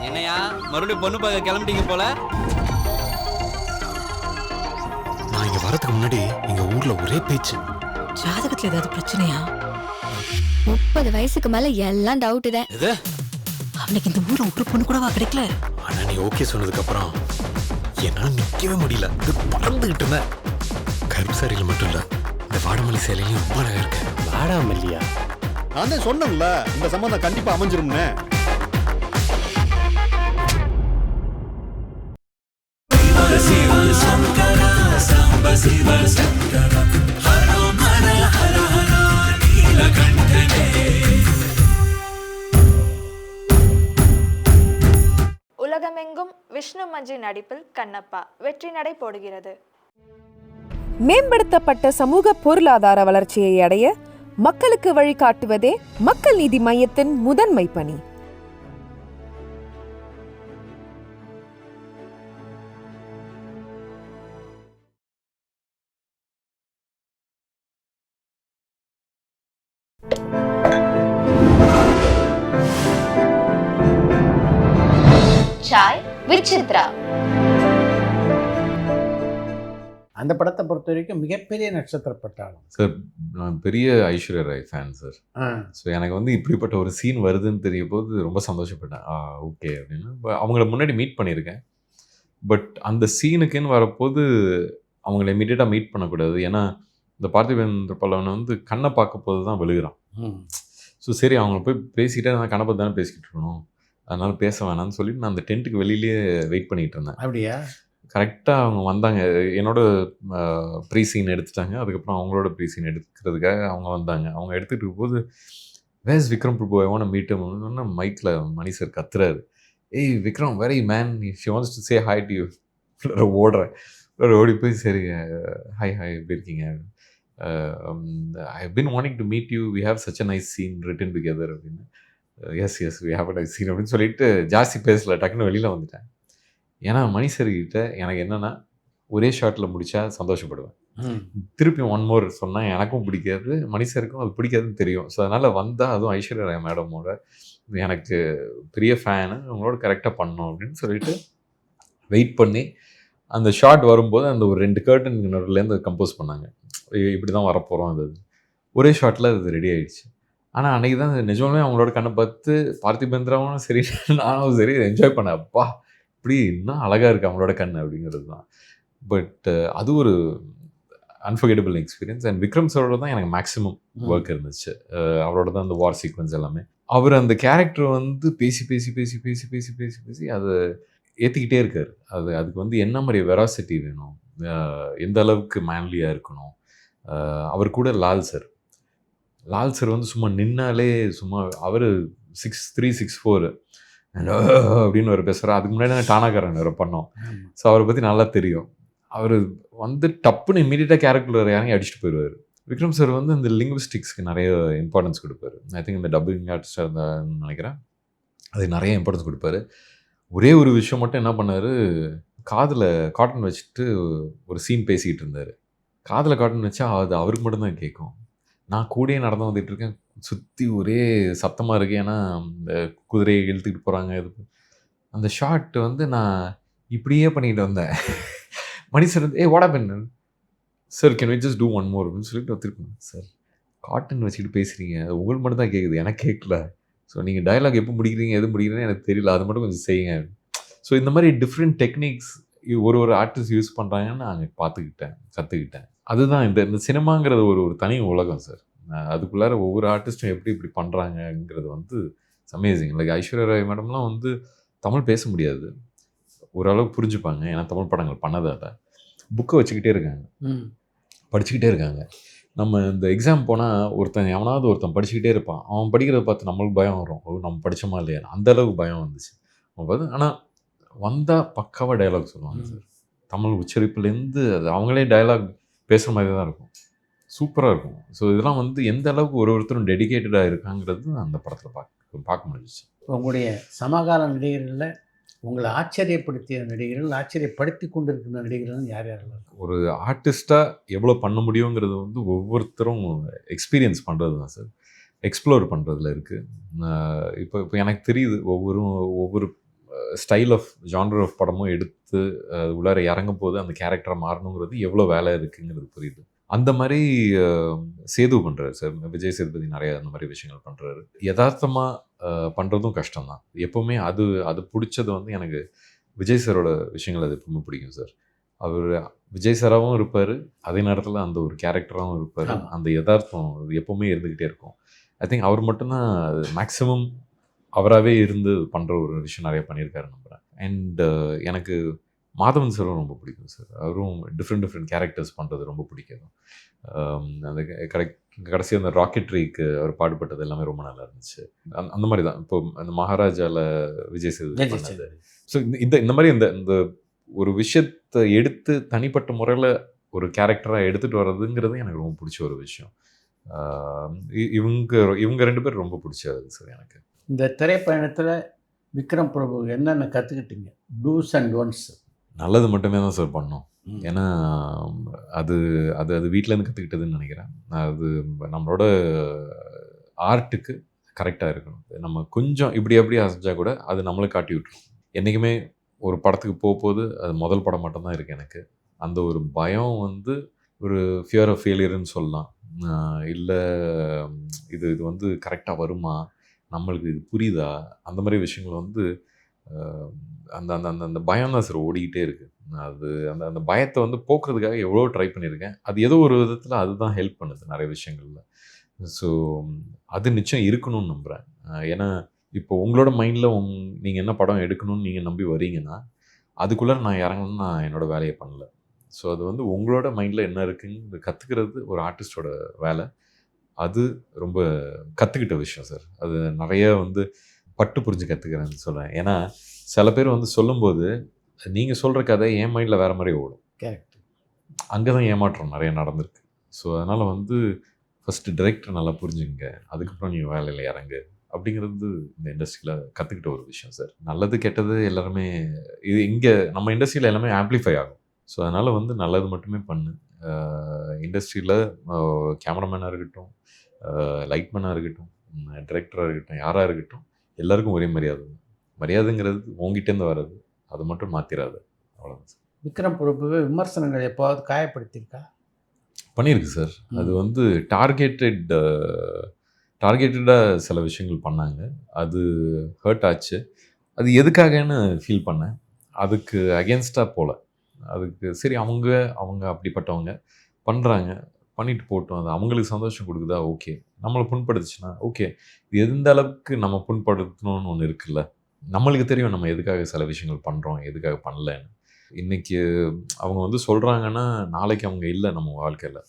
என்னையா மறுபடியும் பொண்ணு பார்க்க கிளம்பிட்டீங்க போல? நான் இங்க வரதுக்கு முன்னாடி எங்க ஊர்ல ஒரே பேச்சு. ஜாதகத்துல ஏதாவது பிரச்சனையா? 30 வயசுக்கு மேல எல்லாம் டவுட் தான். எது? அவனுக்கு இந்த ஊர்ல ஒரு பொண்ணு கூடவா கிடைக்கல? ஆனா நீ ஓகே சொன்னதுக்கு அப்புறம் என்னால நிக்கவே முடியல. இது பறந்துகிட்டு இருந்தேன். கருப்பு சாரியில மட்டும் இல்ல, இந்த வாடமல்லி சேலையிலும் ரொம்ப அழகா இருக்கு. வாடாமல்லியா? நான் தான் சொன்னேன்ல, இந்த சம்பந்தம் கண்டிப்பா அமைஞ்சிரும்னு. உலகமெங்கும் விஷ்ணு மஞ்சி நடிப்பில் கண்ணப்பா வெற்றி நடை போடுகிறது. மேம்படுத்தப்பட்ட சமூக பொருளாதார வளர்ச்சியை அடைய மக்களுக்கு வழிகாட்டுவதே மக்கள் நீதி மையத்தின் முதன்மை பணி. சாய் விசித்ரா. அந்த படத்தை பொறுத்த வரைக்கும் மிகப்பெரிய நட்சத்திர பட்டாளம் சார். நான் பெரிய Aishwarya Rai fan sir. So எனக்கு வந்து இப்படிப்பட்ட ஒரு சீன் வருதுன்னு தெரிய போது ரொம்ப சந்தோஷப்பட்டேன். ஓகே அப்படின்னு. அவங்கள முன்னாடி மீட் பண்ணியிருக்கேன். பட் அந்த சீனுக்குன்னு வரப்போது அவங்கள இமீடியட்டாக மீட் பண்ணக்கூடாது. ஏன்னா இந்த பார்த்திபேந்திர பல்லவனை வந்து கண்ணை பார்க்க போது தான் விழுகிறான். ஸோ சரி அவங்கள போய் பேசிக்கிட்டே நான் கண்ணை பார்த்து தானே பேசிக்கிட்டு இருக்கணும், அதனால பேச வேணாம்னு சொல்லிட்டு நான் அந்த டென்ட்டுக்கு வெளியிலேயே வெயிட் பண்ணிகிட்டு இருந்தேன். அப்படியா? கரெக்டாக அவங்க வந்தாங்க. என்னோட ப்ரீ சீன் எடுத்துட்டாங்க. அதுக்கப்புறம் அவங்களோட ப்ரீ சீன் எடுக்கிறதுக்காக அவங்க வந்தாங்க. அவங்க எடுத்துகிட்டு இருக்கும்போது was Vikram Prabhu I want meet him மைக்கில் மணி சார் கத்துறாரு. ஏய் Vikram very man she wants to say hi to you. ஓடுறேன். ஓடி போய் சரி ஹாய் ஹாய் எப்படி இருக்கீங்க, I have been wanting to meet you, we have such a nice scene written together அப்படின்னு. Yes yes we have a nice scene அப்படின்னு சொல்லிட்டு ஜாஸ்தி பேசல, டக்குன்னு வெளியில் வந்துட்டேன். ஏன்னா மணி சார்கிட்ட எனக்கு என்னென்னா ஒரே ஷாட்டில் முடித்தா சந்தோஷப்படுவேன். திருப்பி ஒன் மோர் சொன்னால் எனக்கும் பிடிக்காது, மணி சாருக்கும் அது பிடிக்காதுன்னு தெரியும். ஸோ அதனால் வந்தால் அதுவும் ஐஸ்வர்யா ராய் மேடமோட எனக்கு பெரிய ஃபேனு, அவங்களோட கரெக்டாக பண்ணோம் அப்படின்னு சொல்லிட்டு வெயிட் பண்ணி அந்த ஷாட் வரும்போது அந்த ஒரு 2 கர்டன் நடுவுலேருந்து கம்போஸ் பண்ணாங்க. இப்படி தான் வரப்போகிறோம். அது ஒரே ஷாட்டில் அது ரெடி ஆகிடுச்சு. ஆனால் அன்றைக்கி தான் நிஜமே அவங்களோட கண்ணை பார்த்து பார்த்திபேந்திராவும் சரி நானும் சரி என்ஜாய் பண்ணேன். அப்பா இப்படி இன்னும் அழகாக இருக்குது அவங்களோட கண் அப்படிங்கிறது தான். பட் அது ஒரு அன்ஃபர்கெட்டபிள் எக்ஸ்பீரியன்ஸ். அண்ட் விக்ரம் சாரோட தான் எனக்கு மேக்ஸிமம் ஒர்க் இருந்துச்சு. அவரோட தான் அந்த வார் சீக்வன்ஸ் எல்லாமே. அவர் அந்த கேரக்டர் வந்து பேசி பேசி பேசி பேசி பேசி பேசி பேசி அதை ஏற்றிக்கிட்டே இருக்கார். அதுக்கு வந்து என்ன மாதிரி வெராசிட்டி வேணும், எந்த அளவுக்கு மேன்லியாக இருக்கணும். அவர் கூட லால் சார் வந்து சும்மா நின்னாலே சும்மா அவர் 6'3", 6'4" அப்படின்னு ஒரு பேசுகிறார். அதுக்கு முன்னாடி நான் டானாக்காரன் வேறு பண்ணோம். ஸோ அவரை பற்றி நல்லா தெரியும். அவர் வந்து டப்புன்னு இமீடியட்டாக கேரக்டர் இறங்கி அடிச்சுட்டு போயிடுவார். விக்ரம் சார் வந்து இந்த லிங்குவிஸ்டிக்ஸ்க்கு நிறைய இம்பார்ட்டன்ஸ் கொடுப்பாரு. ஐ திங்க் இந்த டப்பிங் ஆர்டிஸ்டாக இருந்தான்னு நினைக்கிறேன், அதுக்கு நிறைய இம்பார்ட்டன்ஸ் கொடுப்பாரு. ஒரே ஒரு விஷயம் மட்டும் என்ன பண்ணார், காதில் காட்டன் வச்சுட்டு ஒரு சீன் பேசிக்கிட்டு இருந்தார். காதில் காட்டன் வச்சா அது அவருக்கு மட்டும்தான் கேட்கும். நான் கூடயே நடந்து வந்துட்டு இருக்கேன், சுற்றி ஒரே சத்தமாக இருக்குது. ஏன்னா இந்த குதிரையை இழுத்துக்கிட்டு போகிறாங்க. இது அந்த ஷாட் வந்து நான் இப்படியே பண்ணிக்கிட்டு வந்தேன். மணி சார் வந்து what happen sir, can we just do one more அப்படின்னு சொல்லிட்டு திருப்பி, சார் காட்டன் வச்சுக்கிட்டு பேசுகிறீங்க, அது உங்களுக்கு மட்டும் தான் கேட்குது, எனக்கு கேட்கல. ஸோ நீங்கள் டயலாக் எப்போ முடிக்கிறீங்க எது முடிக்கிறீங்கன்னு எனக்கு தெரியல, அது மட்டும் கொஞ்சம் செய்யுங்க. ஸோ இந்த மாதிரி டிஃப்ரெண்ட் டெக்னிக்ஸ் ஒரு ஆர்டிஸ்ட் யூஸ் பண்ணுறாங்கன்னு நான் கற்றுக்கிட்டேன். அதுதான் இந்த சினிமாங்கிறது ஒரு தனி உலகம் சார். அதுக்குள்ளார ஒவ்வொரு ஆர்டிஸ்ட்டும் எப்படி பண்ணுறாங்கங்கிறது வந்து அமேசிங். லைக் ஐஸ்வர்யா ராய் மேடம்லாம் வந்து தமிழ் பேச முடியாது, ஓரளவுக்கு புரிஞ்சுப்பாங்க, ஏன்னா தமிழ் படங்கள் பண்ணதால். புக்கை வச்சுக்கிட்டே இருக்காங்க, படிச்சுக்கிட்டே இருக்காங்க. நம்ம இந்த எக்ஸாம் போனால் எவனாவது ஒருத்தன் படிச்சுக்கிட்டே இருப்பான், அவன் படிக்கிறத பார்த்து நம்மளுக்கு பயம் வரும், நம்ம படித்தோமா இல்லையா, அந்தளவுக்கு பயம் வந்துச்சு அவன் பார்த்து. ஆனால் வந்தால் பக்காவாக டயலாக் சொல்லுவாங்க சார். தமிழ் உச்சரிப்புலேருந்து அது அவங்களே டயலாக் பேசுகிற மாதிரி தான் இருக்கும், சூப்பராக இருக்கும். ஸோ இதெல்லாம் வந்து எந்த அளவுக்கு ஒருத்தரும் டெடிக்கேட்டடாக இருக்காங்கிறது அந்த படத்தில் பார்க்க முடிஞ்சிச்சு. உங்களுடைய சமகால நடிகர்களில் உங்களை ஆச்சரியப்படுத்திய நடிகர்கள், ஆச்சரியப்படுத்தி கொண்டிருக்கிற நடிகர்கள் யார் யாரெல்லாம்? ஒரு ஆர்டிஸ்ட்டாக எவ்வளோ பண்ண முடியுங்கிறது வந்து ஒவ்வொருத்தரும் எக்ஸ்பீரியன்ஸ் பண்ணுறது தான் சார், எக்ஸ்ப்ளோர் பண்ணுறதுல இருக்குது. இப்போ எனக்கு தெரியுது ஒவ்வொரு ஸ்டைல் ஆஃப் ஜானர் ஆஃப் படமும் எடுத்து உள்ளார இறங்கும் போது அந்த கேரக்டரை மாறணுங்கிறது எவ்வளோ வேலை இருக்குங்கிறது புரியுது. அந்த மாதிரி சேது பண்ணுறாரு சார். விஜய் சேதுபதி நிறைய அந்த மாதிரி விஷயங்கள் பண்ணுறாரு. யதார்த்தமாக பண்ணுறதும் கஷ்டம்தான். எப்போவுமே அது பிடிச்சது வந்து எனக்கு விஜய் சாரோட விஷயங்கள் அது எப்பவுமே பிடிக்கும் சார். அவர் விஜய் சாராகவும் இருப்பார், அதே நேரத்தில் அந்த ஒரு கேரக்டராகவும் இருப்பார். அந்த யதார்த்தம் எப்போவுமே இருந்துக்கிட்டே இருக்கும். ஐ திங்க் அவர் மட்டும்தான் மேக்ஸிமம் அவராகவே இருந்து பண்ணுற ஒரு விஷயம் நிறைய பண்ணியிருக்காரு நம்புகிறேன். அண்ட் எனக்கு மாதவன் சாரும் ரொம்ப பிடிக்கும் சார். அவரும் டிஃப்ரெண்ட் கேரக்டர்ஸ் பண்ணுறது ரொம்ப பிடிக்கும். அந்த கடைசி அந்த ராக்கெட்ரிக்கு அவர் பாடுபட்டது எல்லாமே ரொம்ப நல்லா இருந்துச்சு. அந்த மாதிரி தான் இப்போ அந்த மகாராஜாவில் விஜய் சேதுபதி பண்ணது. ஸோ இந்த மாதிரி இந்த ஒரு விஷயத்தை எடுத்து தனிப்பட்ட முறையில் ஒரு கேரக்டராக எடுத்துகிட்டு வர்றதுங்கிறது எனக்கு ரொம்ப பிடிச்ச ஒரு விஷயம். இவங்க 2 பேர் ரொம்ப பிடிச்சது சார் எனக்கு. இந்த திரைப்பயணத்தில் விக்ரம் பிரபு என்னென்ன கற்றுக்கிட்டீங்க? Two's and don'ts. நல்லது மட்டுமே தான் சார் பண்ணோம். ஏன்னா அது அது அது வீட்டிலேருந்து கற்றுக்கிட்டதுன்னு நினைக்கிறேன். அது நம்மளோட ஆர்ட்டுக்கு கரெக்டாக இருக்கணும். நம்ம கொஞ்சம் இப்படி எப்படி அசைஞ்சா கூட அது நம்மளை காட்டி விட்டுரும். என்றைக்குமே ஒரு படத்துக்கு போகும்போது அது முதல் படம் மட்டும்தான் இருக்குது எனக்கு. அந்த ஒரு பயம் வந்து ஒரு ஃபியர் ஆஃப் ஃபெயிலியர்னு சொல்லலாம். இல்லை இது வந்து கரெக்டாக வருமா, நம்மளுக்கு இது புரியுதா, அந்த மாதிரி விஷயங்கள் வந்து அந்த அந்த அந்த அந்த பயம் தான் சார் ஓடிக்கிட்டே இருக்குது. அது அந்த அந்த பயத்தை வந்து போக்குறதுக்காக எவ்வளோ ட்ரை பண்ணியிருக்கேன். அது ஏதோ ஒரு விதத்தில் அதுதான் ஹெல்ப் பண்ணுது நிறைய விஷயங்களில். ஸோ அது நிச்சயம் இருக்கணும்னு நம்புகிறேன். ஏன்னா இப்போ உங்களோட மைண்டில் நீங்கள் என்ன படம் எடுக்கணும்னு நீங்கள் நம்பி வரீங்கன்னா அதுக்குள்ளே நான் இறங்கணும்னு நான் என்னோடய வேலையை பண்ணல. ஸோ அது வந்து உங்களோட மைண்டில் என்ன இருக்குன்னு கற்றுக்கிறது ஒரு ஆர்டிஸ்டோட வேலை. அது ரொம்ப கற்றுக்கிட்ட விஷயம் சார். அது நிறைய வந்து பட்டு புரிஞ்சு கற்றுக்கிறேன்னு சொல்கிறேன். ஏன்னா சில பேர் வந்து சொல்லும்போது நீங்கள் சொல்கிற கதை என் மைண்டில் வேறு மாதிரி ஓடும். கரெக்ட். அங்கே தான் ஏமாற்றம் நிறைய நடந்திருக்கு. ஸோ அதனால் வந்து ஃபஸ்ட்டு டைரக்டர் நல்லா புரிஞ்சுங்க, அதுக்கப்புறம் நீங்கள் வேலையில் இறங்கு அப்படிங்கிறது இந்த இண்டஸ்ட்ரியில் கற்றுக்கிட்ட ஒரு விஷயம் சார். நல்லது கெட்டது எல்லாருமே இது இங்கே நம்ம இண்டஸ்ட்ரியில் எல்லாமே ஆம்ப்ளிஃபை ஆகும். ஸோ அதனால் வந்து நல்லது மட்டுமே பண்ணு. இண்டஸ்ட்ரியில் கேமராமேனாக இருக்கட்டும், லைட்மேனாக இருக்கட்டும், டைரக்டராக இருக்கட்டும், யாராக இருக்கட்டும், எல்லாருக்கும் ஒரே மரியாதைங்கிறது உங்ககிட்டேருந்து வர்றது. அது மட்டும் மாற்றிடாது. அவ்வளோதான் சார். விக்ரம் பிரபுவை விமர்சனங்கள் எப்போவாவது காயப்படுத்தியிருக்கா? பண்ணியிருக்கு சார். அது வந்து டார்கெட்டடாக சில விஷயங்கள் பண்ணாங்க. அது ஹர்ட் ஆச்சு. அது எதுக்காகன்னு ஃபீல் பண்ணேன். அதுக்கு அகேன்ஸ்டாக போகல. அதுக்கு சரி அவங்க அப்படிப்பட்டவங்க பண்ணுறாங்க, பண்ணிட்டு போட்டோம். அது அவங்களுக்கு சந்தோஷம் கொடுக்குதா ஓகே, நம்மளை புண்படுத்துச்சுன்னா ஓகே. இது எந்த அளவுக்கு நம்ம புண்படுத்தணும்னு ஒன்று இருக்குல்ல. நம்மளுக்கு தெரியும் நம்ம எதுக்காக சில விஷயங்கள் பண்ணுறோம், எதுக்காக பண்ணலன்னு. இன்றைக்கி அவங்க வந்து சொல்கிறாங்கன்னா நாளைக்கு அவங்க இல்லை நம்ம வாழ்க்கையில்.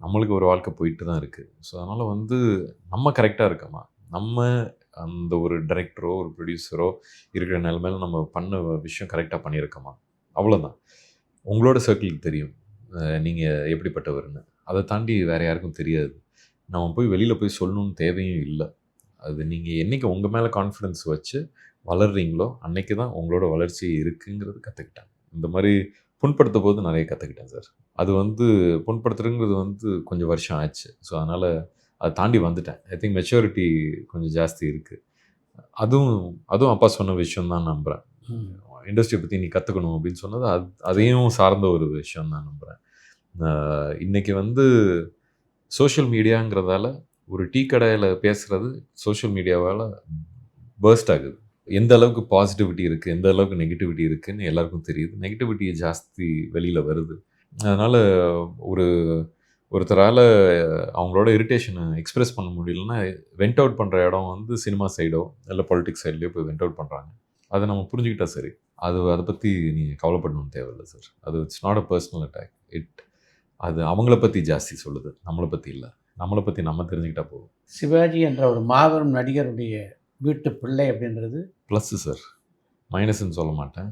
நம்மளுக்கு ஒரு வாழ்க்கை போயிட்டு தான் இருக்குது. ஸோ அதனால் வந்து நம்ம கரெக்டாக இருக்கோமா, நம்ம அந்த ஒரு டைரக்டரோ ஒரு ப்ரொடியூசரோ இருக்கிற நிலைமையில நம்ம பண்ண விஷயம் கரெக்டாக பண்ணியிருக்கோமா, அவ்வளோதான். உங்களோட சர்க்கிளுக்கு தெரியும் நீங்கள் எப்படிப்பட்டவர்னு. அதை தாண்டி வேறு யாருக்கும் தெரியாது. நம்ம போய் வெளியில் போய் சொல்லணும்னு தேவையும் இல்லை. அது நீங்கள் என்றைக்கு உங்கள் மேலே கான்ஃபிடென்ஸ் வச்சு வளர்றீங்களோ அன்றைக்கி தான் உங்களோட வளர்ச்சி இருக்குங்கிறது கற்றுக்கிட்டேன். இந்த மாதிரி புண்படுத்த போது நிறைய கற்றுக்கிட்டேன் சார். அது வந்து புண்படுத்துறதுங்கிறது வந்து கொஞ்சம் வருஷம் ஆச்சு. ஸோ அதனால் அதை தாண்டி வந்துட்டேன். ஐ திங்க் மெச்சூரிட்டி கொஞ்சம் ஜாஸ்தி இருக்குது. அதுவும் அப்பா சொன்ன விஷயம் தான் நம்புகிறேன். இண்டஸ்ட்ரியை பற்றி நீ கற்றுக்கணும் அப்படின்னு சொன்னது அதையும் சார்ந்த ஒரு விஷயம் தான் நம்புகிறேன். இன்றைக்கி வந்து சோஷியல் மீடியாங்கிறதால ஒரு டீ கடையில் பேசுகிறது சோஷியல் மீடியாவால் பர்ஸ்ட் ஆகுது. எந்த அளவுக்கு பாசிட்டிவிட்டி இருக்குது, எந்த அளவுக்கு நெகட்டிவிட்டி இருக்குதுன்னு எல்லாருக்கும் தெரியுது. நெகட்டிவிட்டி ஜாஸ்தி வெளியில் வருது. அதனால் ஒருத்தரால் அவங்களோட இரிட்டேஷனை எக்ஸ்ப்ரெஸ் பண்ண முடியலன்னா வெண்ட் அவுட் பண்ணுற இடம் வந்து சினிமா சைடோ இல்லை பொலிட்டிக்ஸ் சைட்லேயோ போய் வெண்ட் அவுட் பண்ணுறாங்க. அதை நம்ம புரிஞ்சுக்கிட்டா சரி. அதை பற்றி நீங்கள் கவலைப்படணும்னு தேவையில்லை சார். அது it's not a personal attack. அது அவங்கள பற்றி ஜாஸ்தி சொல்லுது, நம்மளை பற்றி இல்லை. நம்மளை பற்றி நம்ம தெரிஞ்சுக்கிட்டா போதும். சிவாஜி என்ற ஒரு மாபெரும் நடிகருடைய வீட்டு பிள்ளை அப்படின்றது ப்ளஸ்ஸு சார், மைனஸ்ன்னு சொல்ல மாட்டேன்.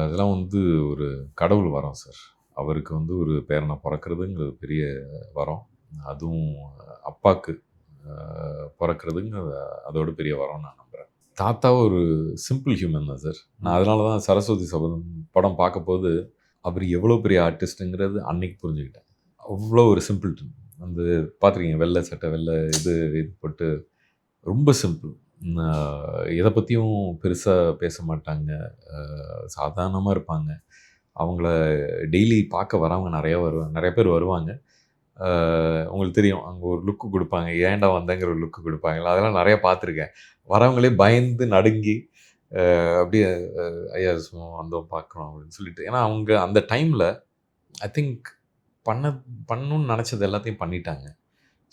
இதெல்லாம் வந்து ஒரு கடவுள் வரம் சார். அவருக்கு வந்து ஒரு பேரனை பிறக்கிறதுங்கிறது பெரிய வரம். அதுவும் அப்பாவுக்கு பிறக்கிறதுங்கிறது அதோட பெரிய வரம் நான் நம்புகிறேன். தாத்தாவும் ஒரு சிம்பிள் ஹியூமன் தான் சார். நான் அதனால தான் சரஸ்வதி சபதம் படம் பார்க்கும்போது அவர் எவ்வளோ பெரிய ஆர்டிஸ்ட்டுங்கிறது அன்னைக்கு புரிஞ்சுக்கிட்டேன். அவ்வளோ ஒரு சிம்பிள். அந்த பார்த்துருக்கீங்க, வெள்ளை சட்டை, வெள்ளை இது போட்டு ரொம்ப சிம்பிள். எதை பற்றியும் பெருசாக பேச மாட்டாங்க, சாதாரணமாக இருப்பாங்க. அவங்கள டெய்லி பார்க்க வரவங்க நிறைய பேர் வருவாங்க. உங்களுக்கு தெரியும், அங்கே ஒரு லுக்கு கொடுப்பாங்க, ஏன்டா வந்தேங்கிற ஒரு லுக்கு கொடுப்பாங்களா, அதெல்லாம் நிறைய பார்த்துருக்கேன். வரவங்களே பயந்து நடுங்கி அப்படியே ஐயா சும்மா வந்தோம் பார்க்குறோம் அப்படின்னு சொல்லிட்டு. ஏன்னா அவங்க அந்த டைமில் ஐ திங்க் பண்ணணும்னு நினச்சது எல்லாத்தையும் பண்ணிட்டாங்க.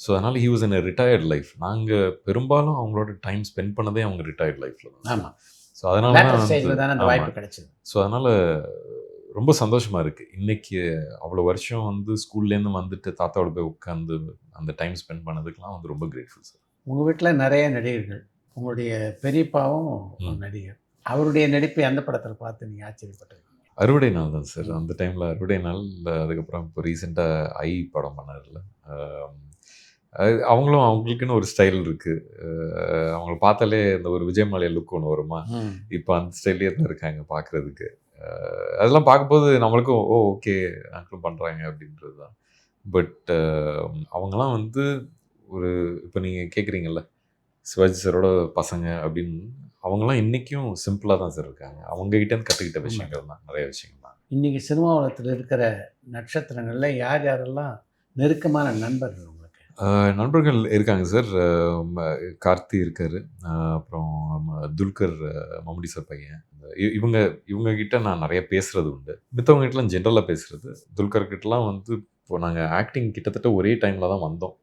ஸோ அதனால் he was in a retired life. நாங்கள் பெரும்பாலும் அவங்களோட டைம் ஸ்பெண்ட் பண்ணதே அவங்க ரிட்டையர்ட் லைஃப்பில் தான். ஆமாம், ஸோ அதனால லேட்டர் ஸ்டேஜில் தானே அந்த வாய்ப்பு கிடைச்சது. ஸோ அதனால் ரொம்ப சந்தோஷமாக இருக்குது. இன்றைக்கி அவ்வளோ வருஷம் வந்து ஸ்கூல்லேருந்து வந்துட்டு தாத்தாவோட போய் உட்காந்து அந்த டைம் ஸ்பெண்ட் பண்ணதுக்கெலாம் வந்து ரொம்ப கிரேட்ஃபுல் சார். உங்கள் வீட்டில் நிறைய நடிகர்கள், உங்களுடைய பெரியப்பாவும் ஒரு நடிகர். அவருடைய நடிப்பை அந்த படத்தில் பார்த்து நீங்கள் ஆச்சரியப்பட்டிருக்கீங்க? அறுவடை நாள் தான் சார். அந்த டைமில் அறுவடை நாள், அதுக்கப்புறம் இப்போ ரீசெண்டாக ஐ படம் பண்ணார்ல, அவங்களும் அவங்களுக்குன்னு ஒரு ஸ்டைல் இருக்குது. அவங்கள பார்த்தாலே இந்த ஒரு விஜய் மலைய லுக் ஒன்று வருமா, இப்போ அந்த ஸ்டைல்லே தான் இருக்காங்க பார்க்குறதுக்கு. அதெல்லாம் பார்க்கும்போது நம்மளுக்கும் ஓகே அங்கிளும் பண்ணுறாங்க அப்படின்றது தான். பட் அவங்களாம் வந்து ஒரு இப்போ நீங்கள் கேட்குறீங்கல்ல சிவாஜி சாரோட பசங்க அப்படின்னு, அவங்களாம் இன்றைக்கும் சிம்பிளாக தான் சார் இருக்காங்க. அவங்ககிட்டேருந்து கற்றுக்கிட்ட விஷயங்கள் தான், நிறைய விஷயங்கள் தான். இன்றைக்கி சினிமா உலகத்தில் இருக்கிற நட்சத்திரங்களில் யார் யாரெல்லாம் நெருக்கமான நண்பர்கள் உங்களுக்கு? நண்பர்கள் இருக்காங்க சார். கார்த்தி இருக்கார், அப்புறம் துல்கர், மம்முடி சார் பையன். இவங்க கிட்ட நான் நிறைய பேசுகிறது உண்டு. மித்தவங்க கிட்டலாம் ஜென்ரலாக பேசுகிறது. துல்கர் கிட்டலாம் வந்து இப்போ நாங்கள் ஆக்டிங் கிட்டத்தட்ட ஒரே டைமில் தான் வந்தோம்.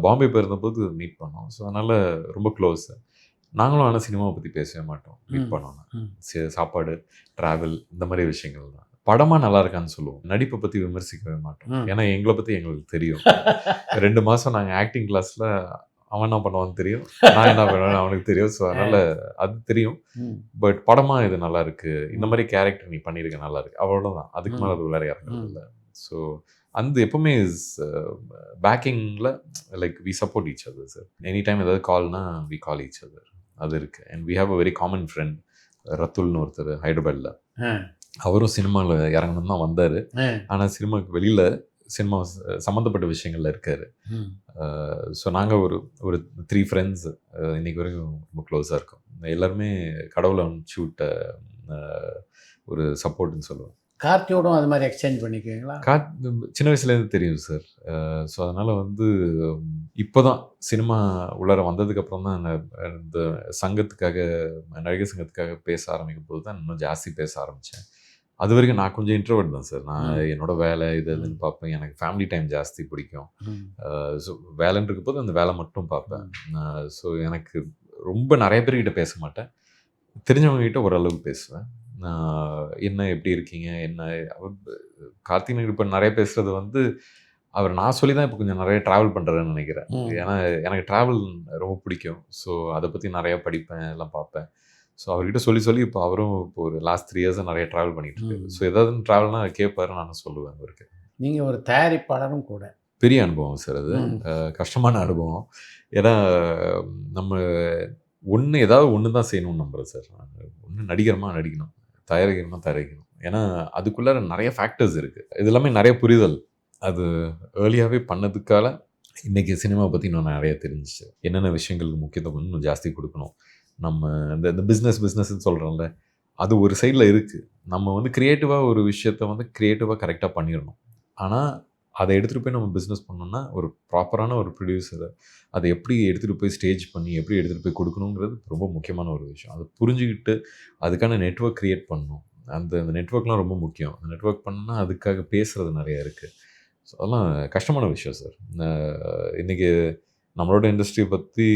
பாம்பே போயிருந்தபோது மீட் பண்ணோம். ஸோ அதனால் ரொம்ப க்ளோஸ். நாங்களும் ஆனால் சினிமாவை பற்றி பேசவே மாட்டோம். மீட் பண்ணோன்னா சாப்பாடு, ட்ராவல், இந்த மாதிரி விஷயங்கள் தான். படமாக நல்லா இருக்கான்னு சொல்லுவோம், நடிப்பை பற்றி விமர்சிக்கவே மாட்டோம். ஏன்னா எங்களை பற்றி எங்களுக்கு தெரியும். 2 மாதம் நாங்கள் ஆக்டிங் கிளாஸில் அவன் என்ன பண்ணுவான்னு தெரியும், நான் என்ன பண்ணுவேன்னு அவனுக்கு தெரியும். ஸோ அதனால் அது தெரியும். பட் படமாக இது நல்லா இருக்குது, இந்த மாதிரி கேரக்டர் நீ பண்ணியிருக்க நல்லா இருக்குது, அவ்வளோதான். அதுக்கு மேலே அது வேற யாருக்கும் இல்லை. ஸோ அந்த எப்பவுமே இஸ் பேக்கிங்கில் like we support each other sir. Any time ஏதாவது கால்னா வி கால் ஈச் அதர், அது இருக்குது. And we have a very common friend ரத்துல்னு ஒருத்தர் ஹைதராபாத்தில். அவரும் சினிமாவில் இறங்கணும் தான் வந்தார். ஆனால் சினிமாவுக்கு வெளியில் சினிமா சம்மந்தப்பட்ட விஷயங்கள்ல இருக்கார். ஸோ நாங்கள் ஒரு 3 ஃப்ரெண்ட்ஸ் இன்றைக்கி வரைக்கும் ரொம்ப க்ளோஸாக இருக்கோம். எல்லாருமே கடவுளை அனுப்பிச்சி விட்ட ஒரு சப்போர்ட்னு சொல்லுவோம். கார்த்தியோடும் அது மாதிரி எக்ஸ்சேஞ்ச் பண்ணிக்குவீங்களா? சின்ன வயசுலேருந்து தெரியும் சார். ஸோ அதனால் வந்து இப்போ தான் சினிமா உள்ளார வந்ததுக்கப்புறம் தான் இந்த சங்கத்துக்காக, நடிகர் சங்கத்துக்காக பேச ஆரம்பிக்கும் போது தான் இன்னும் ஜாஸ்தி பேச ஆரம்பித்தேன். அது வரைக்கும் நான் கொஞ்சம் இன்ட்ரோவர்ட் தான் சார். நான் என்னோடய வேலை இதுன்னு பார்ப்பேன். எனக்கு ஃபேமிலி டைம் ஜாஸ்தி பிடிக்கும். ஸோ வேலைன்னு இருக்க போது அந்த வேலை மட்டும் பார்ப்பேன். ஸோ எனக்கு ரொம்ப நிறைய பேர்கிட்ட பேச மாட்டேன். தெரிஞ்சவங்ககிட்ட ஓரளவுக்கு பேசுவேன். என்ன எப்படி இருக்கீங்க, என்ன கார்த்திக் இப்போ நிறைய பேசுகிறது வந்து அவர் நான் சொல்லி தான் இப்போ கொஞ்சம் நிறைய ட்ராவல் பண்ணுறேன்னு நினைக்கிறேன். ஏன்னா எனக்கு ட்ராவல் ரொம்ப பிடிக்கும். ஸோ அதை பற்றி நிறையா படிப்பேன், எல்லாம் பார்ப்பேன். ஸோ அவர்கிட்ட சொல்லி இப்போ அவரும் இப்போ ஒரு லாஸ்ட் 3 இயர்ஸாக நிறைய ட்ராவல் பண்ணிட்டு இருக்காரு. ஸோ ஏதாவது ட்ராவல்னா கேட்பாரு, நான் சொல்லுவேன் அவருக்கு. நீங்கள் ஒரு தயாரிப்பாளரும் கூட. பெரிய அனுபவம் சார் அது, கஷ்டமான அனுபவம். ஏன்னா நம்ம ஏதாவது ஒன்று தான் செய்யணும்னு நம்புகிறேன் சார். ஒன்று நடிகரமாக நடிக்கணும், தயாரிக்கணும். ஏன்னா அதுக்குள்ளே நிறைய ஃபேக்டர்ஸ் இருக்குது. இது எல்லாமே நிறைய புரிதல். அது ஏர்லியாகவே பண்ணதுக்கால இன்றைக்கி சினிமாவை பற்றி இன்னும் நிறைய தெரிஞ்சிச்சு. என்னென்ன விஷயங்களுக்கு முக்கியத்துவம் இன்னும் ஜாஸ்தி கொடுக்கணும். நம்ம இந்த பிஸ்னஸ்ன்னு சொல்கிறோம்ல, அது ஒரு சைடில் இருக்குது. நம்ம வந்து க்ரியேட்டிவாக ஒரு விஷயத்தை வந்து க்ரியேட்டிவாக கரெக்டாக பண்ணிடணும். ஆனால் அதை எடுத்துகிட்டு போய் நம்ம பிஸ்னஸ் பண்ணோம்னா ஒரு ப்ராப்பரான ஒரு ப்ரொடியூசரை அதை எப்படி எடுத்துகிட்டு போய் ஸ்டேஜ் பண்ணி எப்படி எடுத்துகிட்டு போய் கொடுக்கணுங்கிறது ரொம்ப முக்கியமான ஒரு விஷயம். அதை புரிஞ்சுக்கிட்டு அதுக்கான நெட்வொர்க் க்ரியேட் பண்ணணும். அந்த நெட்வொர்க்லாம் ரொம்ப முக்கியம். அந்த நெட்வொர்க் பண்ணால் அதுக்காக பேசுகிறது நிறையா இருக்குது. ஸோ அதெல்லாம் கஷ்டமான விஷயம் சார். இன்றைக்கி நம்மளோட இண்டஸ்ட்ரியை பற்றி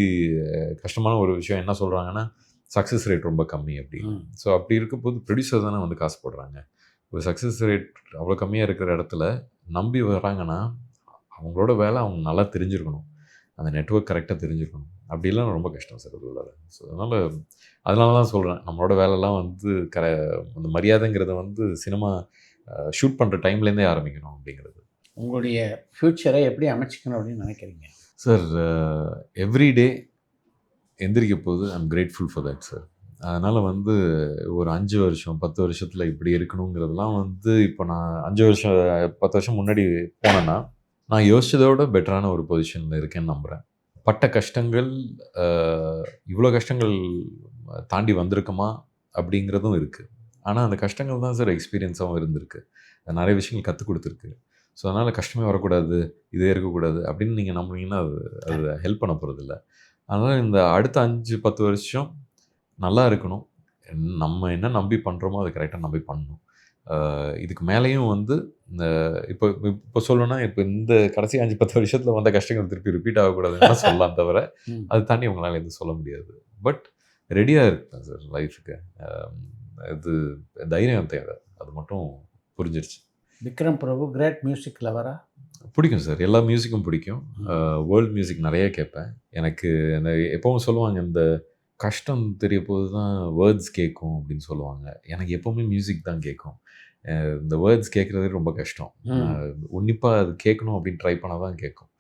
கஷ்டமான ஒரு விஷயம் என்ன சொல்கிறாங்கன்னா, சக்ஸஸ் ரேட் ரொம்ப கம்மி அப்படின்னு. ஸோ அப்படி இருக்கும்போது ப்ரொடியூசர் தானே வந்து காசு போடுறாங்க. ஒரு சக்ஸஸ் ரேட் அவ்வளோ கம்மியாக இருக்கிற இடத்துல நம்பி வராங்கன்னா அவங்களோட வேலை அவங்க நல்லா தெரிஞ்சிருக்கணும், அந்த நெட்வொர்க் கரெக்டாக தெரிஞ்சிருக்கணும். அப்படிலாம் ரொம்ப கஷ்டம் சார் அது உள்ளார. ஸோ அதனால தான் சொல்கிறேன், நம்மளோட வேலைலாம் வந்து அந்த மரியாதைங்கிறத வந்து சினிமா ஷூட் பண்ணுற டைம்லேருந்தே ஆரம்பிக்கணும் அப்படிங்கிறது. உங்களுடைய ஃப்யூச்சரை எப்படி அமைச்சிக்கணும் அப்படின்னு நினைக்கிறீங்க சார்? எவ்ரிடே எந்திரிக்க போது I'm grateful for that sir. அதனால் வந்து ஒரு 5 வருஷம் 10 வருஷத்தில் இப்படி இருக்கணுங்கிறதுலாம் வந்து இப்போ நான் 5 வருஷம் 10 வருஷம் முன்னாடி போனேன்னா நான் யோசிச்சதோட பெட்டரான ஒரு பொசிஷனில் இருக்கேன்னு நம்புகிறேன். பட்ட கஷ்டங்கள் இவ்வளோ கஷ்டங்கள் தாண்டி வந்திருக்குமா அப்படிங்கிறதும் இருக்குது. ஆனால் அந்த கஷ்டங்கள் தான் சார் எக்ஸ்பீரியன்ஸாகவும் இருந்திருக்கு. நிறைய விஷயங்கள் கற்றுக் கொடுத்துருக்கு. ஸோ அதனால் கஷ்டமே வரக்கூடாது, இதே இருக்கக்கூடாது அப்படின்னு நீங்கள் நம்புனீங்கன்னா அது ஹெல்ப் பண்ண போகிறதில்ல. அதனால் இந்த அடுத்த 5-10 வருஷம் நல்லா இருக்கணும். நம்ம என்ன நம்பி பண்ணுறோமோ அதை கரெக்டாக நம்பி பண்ணணும். இதுக்கு மேலேயும் வந்து இந்த இப்போ சொல்லணும்னா இப்போ இந்த கடைசி 5-10 வருஷத்தில் வந்த கஷ்டங்கள் திருப்பி ரிப்பீட் ஆகக்கூடாதுன்னு சொல்லலாம் தவிர அதை தாண்டி உங்களால் எதுவும் சொல்ல முடியாது. பட் ரெடியாக இருப்பேன் சார் லைஃபுக்கு. இது தைரியம் தேவை, அது மட்டும் புரிஞ்சிருச்சு. Vikram Prabhu great music லவரா? பிடிக்கும் சார், எல்லா மியூசிக்கும் பிடிக்கும். வேர்ல்டு மியூசிக் நிறைய கேட்பேன். எனக்கு இந்த எப்பவும் சொல்லுவாங்க இந்த கஷ்டம் தெரிய போது தான் வேர்ட்ஸ் கேட்கும் அப்படின்னு சொல்லுவாங்க. எனக்கு எப்போவுமே மியூசிக் தான் கேட்கும். இந்த வேர்ட்ஸ் கேட்குறதே ரொம்ப கஷ்டம். உன்னிப்பாக அது கேட்கணும் அப்படின்னு ட்ரை பண்ணால் தான் கேட்கும்.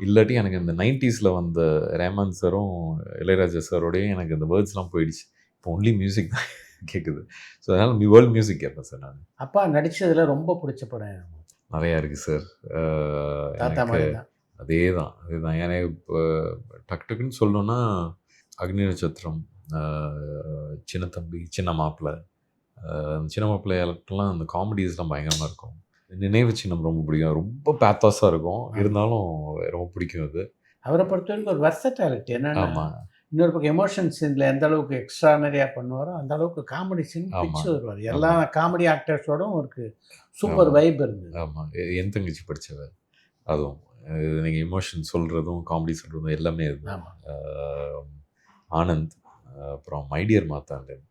இல்லாட்டி எனக்கு இந்த 90s வந்த ரேமான் சாரும் இளையராஜா சாரோடையும் எனக்கு இந்த வேர்ட்ஸ்லாம் போயிடுச்சு. இப்போ ஒன்லி மியூசிக் தான் கேட்குது. ஸோ அதனால் வேர்ல்டு மியூசிக் கேட்பேன் சார் நான். அப்பா நடித்ததில் ரொம்ப பிடிச்ச படம் நிறையா இருக்குது சார். தாத்தா மாதிரி தான். அதே தான் எனக்கு இப்போ டக்குன்னு சொல்லணுன்னா அக்னி நட்சத்திரம், சின்ன தம்பி, சின்ன மாப்பிள்ளை. சின்ன மாப்பிள்ளையாலலாம் அந்த காமெடிஸ்லாம் பயங்கரமாக இருக்கும். நினைவு சின்னம் ரொம்ப பிடிக்கும். ரொம்ப பேத்தாஸாக இருக்கும், இருந்தாலும் ரொம்ப பிடிக்கும் அது. அவரை பொறுத்த வரைக்கும் ஒரு வெர்சட்டாலிட்டி என்னன்னா, ஆமாம், இன்னொரு பக்கம் எமோஷன் சீனில் எந்த அளவுக்கு எக்ஸ்ட்ரானரியாக பண்ணுவாரோ அந்த அளவுக்கு காமெடி சீன் பிடிச்சி வருவார். எல்லா காமெடி ஆக்டர்ஸோடும் ஒரு சூப்பர் வைப் இருந்தது. ஆமாம், என் தங்கச்சி படித்தவர். அதுவும் நீங்கள் எமோஷன் சொல்கிறதும் காமெடி சொல்கிறதும் எல்லாமே இது. ஆனந்த், அப்புறம் மைடியர் மாத்தாண்டன்,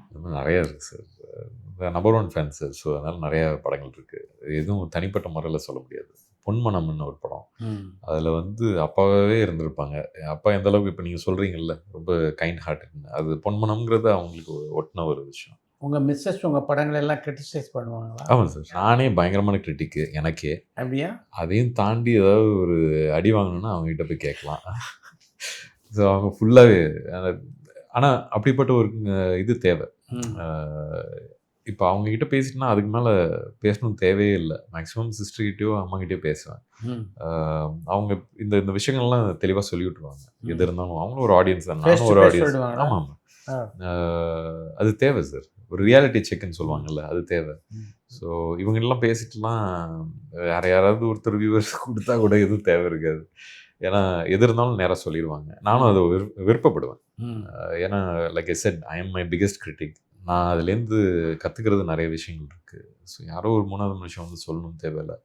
இந்த மாதிரி நிறையா இருக்குது sir. Number 1 fan sir. So அதனால் நிறையா படங்கள் இருக்குது. எதுவும் தனிப்பட்ட முறையில் சொல்ல முடியாது. பொன்மனம்னு ஒரு படம், அதில் வந்து அப்பாவே இருந்திருப்பாங்க. அப்பா எந்த அளவுக்கு இப்போ நீங்கள் சொல்கிறீங்கல்ல ரொம்ப கைண்ட் ஹார்ட்டுன்னு, அது பொன்மனம்ங்கிறது அவங்களுக்கு ஒட்டின ஒரு விஷயம். உங்கள் மிஸ்ஸஸ் உங்கள் படங்கள் எல்லாம் கிரிட்டிசைஸ் பண்ணுவாங்களா? ஆமாம் சார், நானே பயங்கரமான கிரிட்டிக்கு எனக்கே. அப்படியா? அதையும் தாண்டி ஏதாவது ஒரு அடி வாங்கணுன்னா அவங்ககிட்ட போய் கேட்கலாம். ஸோ அவங்க ஃபுல்லாகவே ஆனால் அப்படிப்பட்ட ஒரு இது தேவை. இப்போ அவங்கக்கிட்ட பேசிட்டுனா அதுக்கு மேலே பேசணும் தேவையே இல்லை. மேக்ஸிமம் சிஸ்டர்கிட்டயோ அம்மாக்கிட்டேயோ பேசுவேன். அவங்க இந்த இந்த விஷயங்கள்லாம் தெளிவாக சொல்லி விட்டுருவாங்க. எது இருந்தாலும் அவங்களும் ஒரு ஆடியன்ஸ் தான், நானும் ஒரு ஆடியன்ஸ். ஆமாம், அது தேவை சார். ஒரு ரியாலிட்டி செக்னு சொல்லுவாங்கல்ல, அது தேவை. ஸோ இவங்கெல்லாம் பேசிட்டுலாம் யாராவது ஒருத்தர் வியூவர்ஸ் கொடுத்தா கூட எதுவும் தேவை இருக்காது. ஏன்னா எது இருந்தாலும் நேராக சொல்லிடுவாங்க. நானும் அதை விருப்பப்படுவேன். ஏன்னா like I set, I am my biggest critic. நான் அதுலேருந்து கற்றுக்கிறது நிறைய விஷயங்கள் இருக்குது. ஸோ யாரோ ஒரு 3வது மனுஷன் வந்து சொல்லணும்னு தேவையில்லை.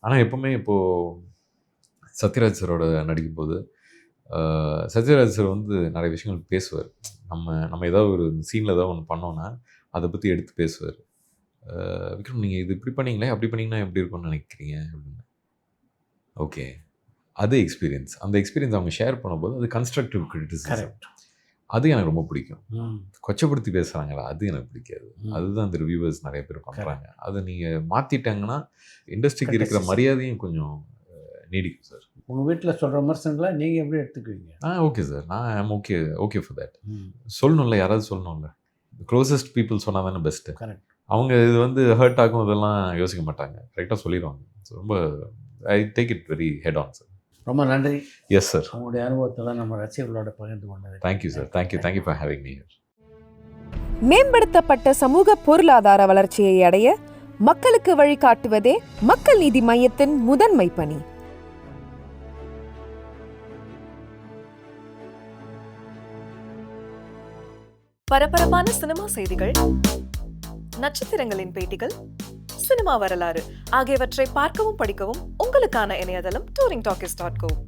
ஆனால் எப்போவுமே இப்போது சத்யராஜ் சாரோட நடிக்கும்போது சத்யராஜ் சார் வந்து நிறைய விஷயங்கள் பேசுவார். நம்ம ஏதாவது ஒரு சீனில் ஏதாவது ஒன்று பண்ணோன்னா அதை பற்றி எடுத்து பேசுவார். விக்ரம், நீங்கள் இது இப்படி பண்ணீங்களே, அப்படி பண்ணிங்கன்னா எப்படி இருக்கும்னு நினைக்கிறீங்க அப்படின்னு. ஓகே, அது எக்ஸ்பீரியன்ஸ். அந்த எக்ஸ்பீரியன்ஸ் அவங்க ஷேர் பண்ணும்போது அது கன்ஸ்ட்ரக்டிவ் கிரிட்டிசிசம். அது எனக்கு ரொம்ப பிடிக்கும். கொச்சப்படுத்தி பேசுகிறாங்களா, அது எனக்கு பிடிக்காது. அதுதான் இந்த ரிவ்யூவர்ஸ் நிறைய பேர் பண்ணுறாங்க. அதை நீங்கள் மாற்றிட்டாங்கன்னா இண்டஸ்ட்ரிக்கு இருக்கிற மரியாதையும் கொஞ்சம் நீடிக்கும் சார். உங்கள் வீட்டில் சொல்கிற விமர்சனங்களை நீங்கள் எப்படி எடுத்துக்குவீங்க? ஓகே சார், நான் ஐம் ஓகே ஃபார் தேட். சொல்லணும்ல, யாராவது சொல்லணும்ல. க்ளோசஸ்ட் பீப்புள் சொன்னால் தானே பெஸ்ட்டு. கரெக்ட். அவங்க இது வந்து ஹர்ட் ஆகும் இதெல்லாம் யோசிக்க மாட்டாங்க, கரெக்டாக சொல்லிடுவாங்க. ஸோ ரொம்ப I take it very head on sir. ரொம்ப நன்றி. எஸ் சார், உங்களுடைய அனுபவத்தெல்லாம் நம்ம ரசிகர்களோட பகிர்ந்து கொண்டது. Thank you sir. Thank you for having me here. மேம்படுத்தப்பட்ட சமூக பொருளாதார வளர்ச்சியை அடைய மக்களுக்கு வழிகாட்டுவதே மக்கள் நீதி மையத்தின் முதன்மை பணி. பரபரப்பான சினிமா செய்திகள், நட்சத்திரங்களின் பேட்டிகள், சினிமா வரலாறு ஆகியவற்றை பார்க்கவும் படிக்கவும் உங்களுக்கான இணையதளம் touringtalkies.co.